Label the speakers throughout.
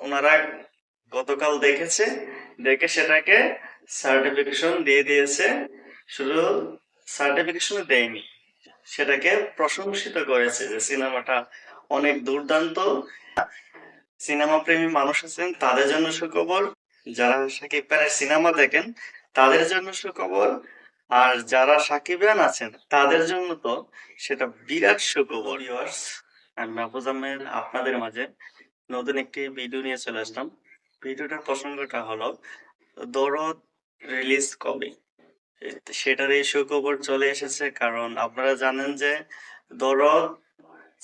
Speaker 1: ওনারা গতকাল দেখেছে, দেখে সেটাকে সার্টিফিকেশন দিয়ে দিয়েছে। শুধু সার্টিফিকেশন দেয়নি, সেটাকে প্রশংসিত করেছে যে সিনেমাটা অনেক দুর্দান্ত। সিনেমা প্রেমী মানুষ আছেন তাদের জন্য সুখবর, যারা শাকিব খানের সিনেমা দেখেন তাদের জন্য সুখবর, আর যারা সাকিবিয়ান আছেন তাদের জন্য তো সেটা বিরাট সুখবর। ভিউয়ার্স, আমি মাহফুজ আহমেদ আপনাদের মাঝে নতুন একটি ভিডিও নিয়ে চলে আসলাম। ভিডিওটার প্রসঙ্গটা হলো দরদ রিলিজ কবে, সেটার এই সুখবর চলে এসেছে। কারণ আপনারা জানেন যে দরদ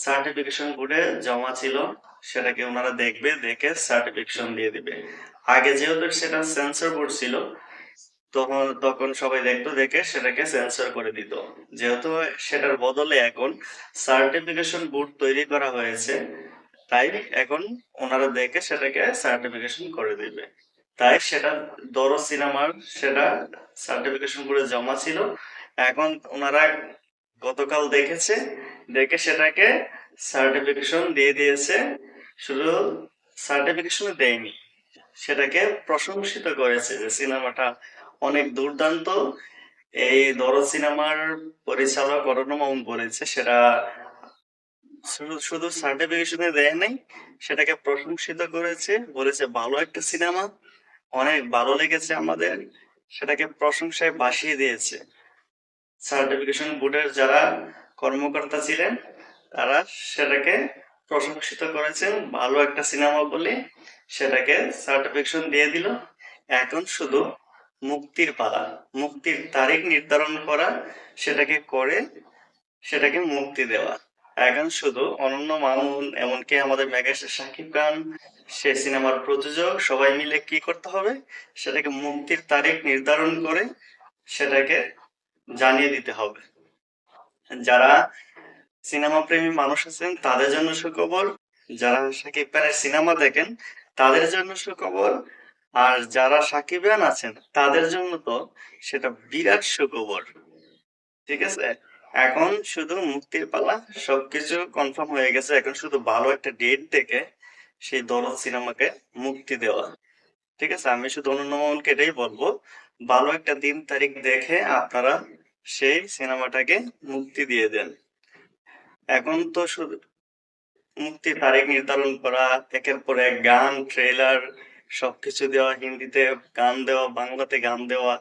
Speaker 1: সার্টিফিকেশন বোর্ডে জমা ছিল, সেটাকে ওনারা দেখবে, দেখে সার্টিফিকেশন দিয়ে দিবে। আগে যেহেতু সেটা সেন্সর বোর্ড ছিল, তখন সবাই দেখতো, দেখে সেটাকে সেন্সর করে দিত। যেহেতু সেটার বদলে এখন সার্টিফিকেশন বোর্ড তৈরি করা হয়েছে, তাই এখন ওনারা দেখে সেটাকে সার্টিফিকেশন করে দিবে। তাই সেটা দরদ সিনেমার সেটা সার্টিফিকেশন বোর্ডে জমা ছিল, এখন ওনারা গতকাল দেখেছে, দেখে সেটাকে সার্টিফিকেশন দিয়ে দিয়েছে। শুধু সার্টিফিকেশন দেয়নি, সেটাকে প্রশংসিত করেছে যে সিনেমাটা অনেক দুর্দান্ত। এই দরদ সিনেমার পরিচালক অরণ্য মামুন বলেছে সেটা শুধু শুধু সার্টিফিকেশনে দেয় নাই, সেটাকে প্রশংসিত করেছে, বলেছে ভালো একটা সিনেমা, অনেক ভালো লেগেছে আমাদের, সেটাকে প্রশংসায় ভাসিয়ে দিয়েছে। সার্টিফিকেশন বোর্ডের যারা কর্মকর্তা ছিলেন তারা সেটাকে প্রশংসিত করেছেন ভালো একটা সিনেমা বলে, সেটাকে সার্টিফিকেশন দিয়ে দিল। এখন শুধু মুক্তির পালা, মুক্তির তারিখ নির্ধারণ করা, সেটাকে করে সেটাকে মুক্তি দেওয়া। এখন শুধু অনন্য মামুন, এমনকি আমাদের মেগাস্টার শাকিব খান, সে সিনেমার প্রযোজক, সবাই মিলে কি করতে হবে, সেটাকে মুক্তির তারিখ নির্ধারণ করে সেটাকে জানিয়ে দিতে হবে। যারা সিনেমা প্রেমী মানুষ আছেন তাদের জন্য সুখবর, যারা শাকিব খানের সিনেমা দেখেন তাদের জন্য সুখবর, আর যারা সাকিবিয়ান আছেন তাদের জন্য তো সেটা বিরাট সুখবর। ঠিক আছে, এখন শুধু মুক্তির পালা, সবকিছু কনফার্ম হয়ে গেছে, এখন শুধু ভালো একটা ডেট দেখে সেই দরদ সিনেমাকে মুক্তি দেওয়া। ঠিক আছে, আমি শুধু অনন্য মামুনকে এটাই বলবো, ভালো একটা দিন তারিখ দেখে আপনারা সেই সিনেমাটাকে মুক্তি দিয়ে দেন। এখন তো শুধু মুক্তির তারিখ নির্ধারণ করা, একের পর এক গান, ট্রেলার সবকিছু দেওয়া, হিন্দিতে গান দেওয়া, বাংলাতে গান দেওয়া,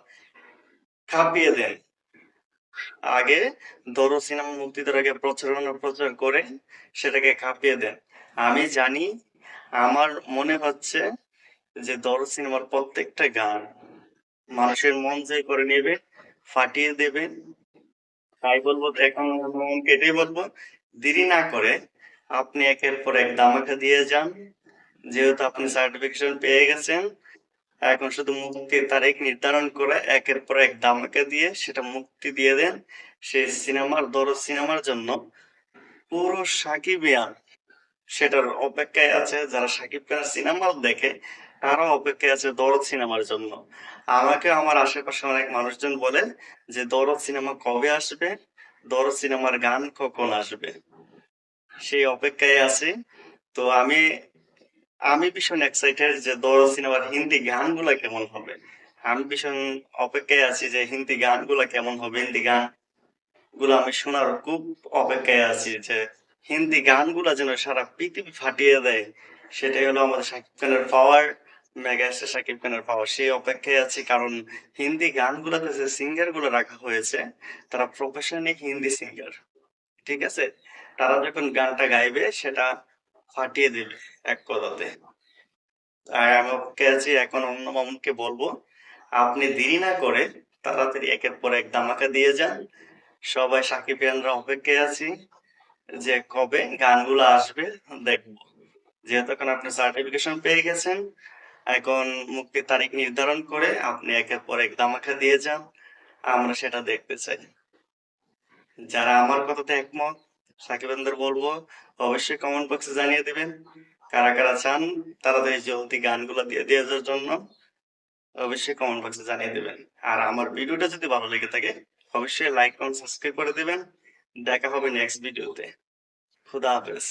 Speaker 1: কাঁপিয়ে দেন। আগে দরদ সিনেমা মুক্তি দেওয়ার আগে প্রচার করে সেটাকে কাঁপিয়ে দেন। আমি জানি, আমার মনে হচ্ছে যে দরদ সিনেমার প্রত্যেকটা গান মানুষের মন জয় করে নেবে, ফাটিয়ে দেবে। তাই বলবো, এখন মনকে এটাই বলবো, দেরি না করে আপনি একের পর এক ধামাকা দিয়ে যান। যেহেতু আপনি সার্টিফিকেশন পেয়ে গেছেন, এখন শুধু মুক্তির তারিখ নির্ধারণ করে একের পর এক ধামাকা দিয়ে সেটা মুক্তি দিয়ে দেন। সেই সিনেমার, দরদ সিনেমার জন্য পুরো সাকিবিয়ান সেটার অপেক্ষায় আছে। যারা সাকিব খানের সিনেমা দেখে তারা অপেক্ষায় আছে দরদ সিনেমার জন্য। আমাকে আমার আশেপাশে অনেক মানুষজন বলে যে দরদ সিনেমা কবে আসবে, দরদ সিনেমার গান কখন আসবে, সেই অপেক্ষায় আছি। তো আমি আমি ভীষণ এক্সাইটেড যে দরদ সিনেমার হিন্দি গানগুলা কেমন হবে। আমি ভীষণ অপেক্ষায় আছি যে হিন্দি গানগুলা কেমন হবে, হিন্দি গান গুলো আমি শোনার খুব অপেক্ষায় আছি, যে হিন্দি গানগুলা যেন সারা পৃথিবী ফাটিয়ে দেয়। সেটাই হলো আমাদের শাকিব খানের পাওয়ার, মেগাস্টার শাকিব খানের পাওয়ার, সেই অপেক্ষায় আছি। কারণ হিন্দি গানগুলাতে যে সিঙ্গার গুলো রাখা হয়েছে তারা প্রফেশনালি হিন্দি সিঙ্গার। ঠিক আছে, তারা যখন গানটা গাইবে সেটা ফাটিয়ে দেবে এক কথাতে। আর আমি অপেক্ষায় আছি। এখন অন্য মামুনকে বলবো, আপনি দেরি না করে তাড়াতাড়ি একের পর এক ধামাকা দিয়ে যান। সবাই সাকিবিয়ানরা অপেক্ষায় আছি যে কবে গানগুলো আসবে, দেখবো। যেহেতু এখন আপনি সার্টিফিকেশন পেয়ে গেছেন, এখন মুক্তির তারিখ নির্ধারণ করে আপনি একের পর এক ধামাকা দিয়ে যান, আমরা সেটা দেখতে চাই। যারা আমার কথাতে একমত, সাকিবানদের বলবো অবশ্যই কমেন্ট বক্সে জানিয়ে দিবেন কারা কারা চান তাড়াতাড়ি জলদি গানগুলো দিয়ে দেওয়ার জন্য। অবশ্যই কমেন্ট বক্সে জানিয়ে দিবেন। আর আমার ভিডিওটা যদি ভালো লেগে থাকে অবশ্যই লাইক এবং সাবস্ক্রাইব করে দিবেন। দেখা হবে নেক্সট ভিডিওতে। খুদা হাফেজ।